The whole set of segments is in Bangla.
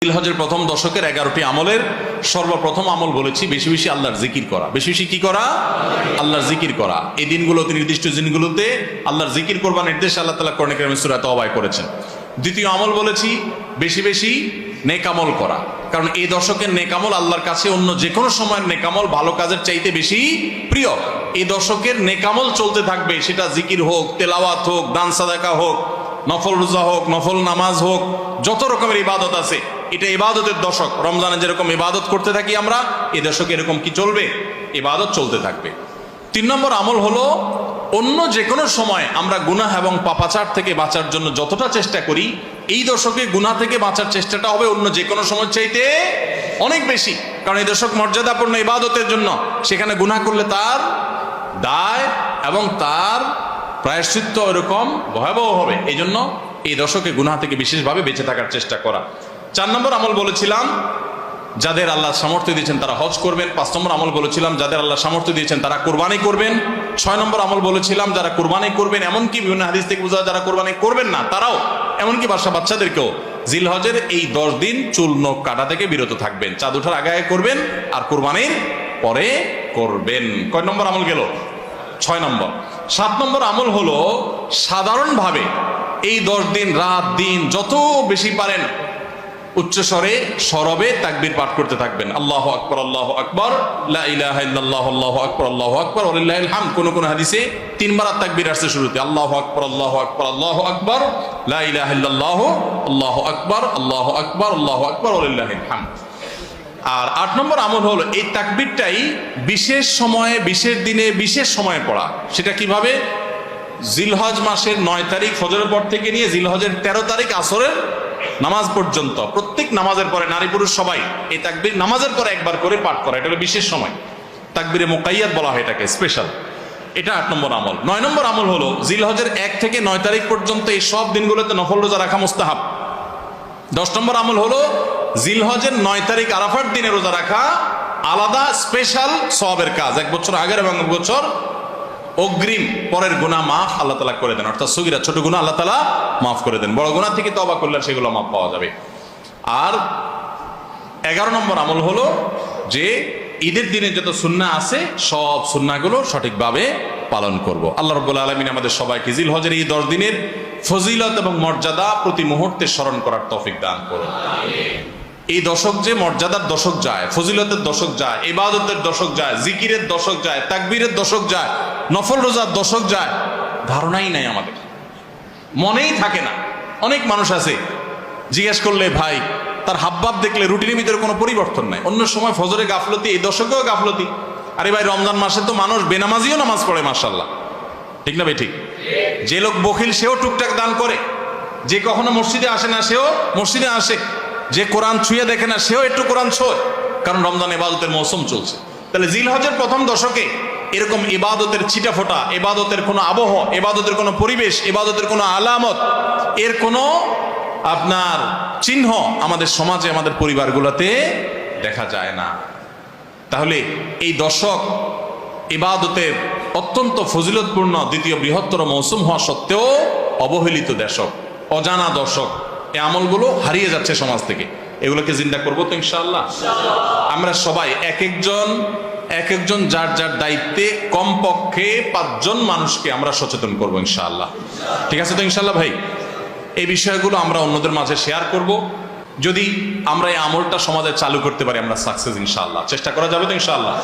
জিলহজের প্রথম দশকের 11টি আমলের সর্বপ্রথম আমল বলেছি বেশি বেশি আল্লাহর জিকির করা। বেশি বেশি কি করা? আল্লাহর জিকির করা। এই দিনগুলোতে, নির্দিষ্ট দিনগুলোতে আল্লাহর জিকির করবার নির্দেশ আল্লাহ তাআলা কোরআনে কারিমে সূরা তাওবায় করেছেন। দ্বিতীয় আমল বলেছি বেশি বেশি নেক আমল করা, কারণ এই দশকের নেক আমল আল্লাহর কাছে অন্য যে কোনো সময়ের নেক আমল ভালো কাজের চাইতে বেশি প্রিয়। এই দশকের নেক আমল চলতে থাকবে, সেটা জিকির হোক, তেলাওয়াত হোক, দান সাদাকা হোক, নফল রোজা হোক, নফল নামাজ হোক, যত রকমের ইবাদত আছে, এটা ইবাদতের দশক। রমজানে যেরকম ইবাদত করতে থাকি আমরা, এই দশকে এরকম কি চলবে? ইবাদত চলতে থাকবে। 3 নম্বর আমল হলো অন্য যে কোনো সময় আমরা গুনাহ এবং পাপাচার থেকে বাঁচার জন্য যতটা চেষ্টা করি, এই দশকে গুনাহ থেকে বাঁচার চেষ্টাটা হবে অন্য যে কোনো সময় চাইতে অনেক বেশি। কারণ এই দশক মর্যাদাপূর্ণ ইবাদতের জন্য, সেখানে গুনাহ করলে তার দায় এবং তার প্রায়শ্চিত্ত এরকম ভয়াবহ হবে। এই জন্য এই দশকে গুনাহ থেকে বিশেষভাবে বেঁচে থাকার চেষ্টা করা। 4 নম্বর আমল বলেছিলাম যাদের আল্লাহ সামর্থ্য দিয়েছেন তারা হজ করবেন। 5 নম্বর আমল বলেছিলাম যাদের আল্লাহ সামর্থ্য দিয়েছেন তারা কোরবানি করবেন। 6 নম্বর আমল বলেছিলাম যারা কোরবানি করবেন, এমনকি বিভিন্ন হাদিস থেকে বোঝা যারা কোরবানি করবেন না তারাও, এমনকি বাচ্চাদেরকেও জিলহজের এই 10 দিন চুল নখ কাটা থেকে বিরত থাকবেন। চাঁদ ওঠার আগে আগে করবেন আর কোরবানির পরে করবেন। কয় নম্বর আমল গেল? 6 নম্বর। 7 নম্বর আমল হলো সাধারণভাবে এই 10 দিন রাত দিন যত বেশি পারেন উচ্চস্বরে সরবে তাকবীর পাঠ করতে থাকবেন। আল্লাহু আকবার, আল্লাহু আকবার, লা ইলাহা ইল্লাল্লাহ, আল্লাহু আকবার, আল্লাহু আকবার, ওয়ালিল্লাহিল হামদ। কোন হাদিসে 3 বার তাকবীর আসছে শুরুতে, আল্লাহু আকবার, আল্লাহু আকবার, আল্লাহু আকবার, লা ইলাহা ইল্লাল্লাহ, আল্লাহু আকবার, আল্লাহু আকবার, আল্লাহু আকবার, ওয়ালিল্লাহিল হামদ। আর 8 নম্বর আমল হলো এই তাকবীরটাই বিশেষ সময়ে, বিশেষ দিনে, বিশেষ সময়ে পড়া। সেটা কিভাবে? জিলহজ মাসের 9 তারিখ ফজরের পর থেকে নিয়ে জিলহজের 13 তারিখ আসরের নামাজ পর্যন্ত প্রত্যেক নামাজের পরে নারী পুরুষ সবাই এই তাকবীর নামাজের পরে একবার করে পাঠ করা। এটা হলো বিশেষ সময়, তাকবীরে মুকাইয়াদ বলা হয় এটাকে, স্পেশাল। এটা 8 নম্বর আমল। 9 নম্বর আমল হলো জিলহজের 1 থেকে 9 তারিখ পর্যন্ত এই সব দিনগুলোতে নফল রোজা রাখা মুস্তাহাব। 10 নম্বর আমল হলো জিলহজের 9 তারিখ আরাফার দিনে রোজা রাখা আলাদা স্পেশাল সওয়াবের কাজ। 1 বছর আগের এবং 1 বছর অগ্রিম পরের গুনাহ মাফ আল্লাহ তাআলা করে দেন। অর্থাৎ সগীরা ছোট গুনাহ আল্লাহ তাআলা মাফ করে দেন, বড় গুনাহ থেকে তওবা করলে সেগুলো মাফ পাওয়া যাবে। আর 11 নম্বর আমল হলো যে ঈদের দিনে যত সুন্নাহ আছে সব সুন্নাহগুলো সঠিকভাবে পালন করব। আল্লাহ রাব্বুল আলামিন আমাদের সবাইকে জিলহজের এই 10 দিনের ফজিলত এবং মর্যাদা প্রতি মুহূর্তে স্মরণ করার তৌফিক দান করুন। এই দশক যে মর্যাদার দশক যায়, ফজিলতের দশক যায়, ইবাদতের দশক যায়, জিকিরের দশক যায়, তাকবীরের দশক যায়, নফল রোজার দশক যায়, ধারণাই নাই আমাদের, মনেই থাকে না। অনেক মানুষ আছে জিজ্ঞেস করলে ভাই তার হাবভাব দেখলে রুটিনের ভিতরে কোনো পরিবর্তন নাই। অন্য সময় ফজরে গাফলতি, এই দশকেও গাফলতি। আরে ভাই রমজান মাসে তো মানুষ বেনামাজিও নামাজ পড়ে, মাশাআল্লাহ, ঠিক না ভাই? ঠিক। যে লোক বখিল সেও টুকটাক দান করে, যে কখনো মসজিদে আসে না সেও মসজিদে আসে, যে কোরআন ছুঁয়ে দেখে না সেও একটু কোরআন ছোঁয়, কারণ রমজান ইবাদতের মৌসুম চলছে। তাহলে জিলহজের প্রথম দশকে এরকম ইবাদতের ছিটাফোঁটা, ইবাদতের কোনো আবহ, ইবাদতের কোনো পরিবেশ, ইবাদতের কোনো আলামত, এর কোনো আপনার চিহ্ন আমাদের সমাজে, আমাদের পরিবারগুলোতে দেখা যায় না। তাহলে এই দশক ইবাদতের অত্যন্ত ফজিলতপূর্ণ দ্বিতীয় বৃহত্তর মৌসুম হওয়া সত্ত্বেও অবহেলিত দশক, অজানা দশক। এই আমলগুলো হারিয়ে যাচ্ছে সমাজ থেকে। এগুলোকে জিন্দা করবো তো ইনশাআল্লাহ। আমরা সবাই এক একজন যার যার দায়িত্বে কমপক্ষে 5 জন মানুষকে আমরা সচেতন করবো ইনশাআল্লাহ। ঠিক আছে তো ইনশাআল্লাহ ভাই? এই বিষয়গুলো আমরা অন্যদের মাঝে শেয়ার করব। যদি আমরা এই আমলটা সমাজে চালু করতে পারি আমরা সাকসেস ইনশাআল্লাহ। চেষ্টা করা যাবে তো ইনশাআল্লাহ?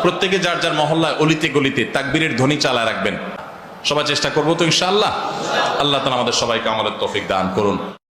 প্রত্যেকে যার যার মহল্লায় অলিতে গলিতে তাকবীরের ধ্বনি চালায় রাখবেন। সবাই চেষ্টা করবো তো ইনশাআল্লাহ। আল্লাহ তাআলা আমাদের সবাইকে আমলের তৌফিক দান করুন।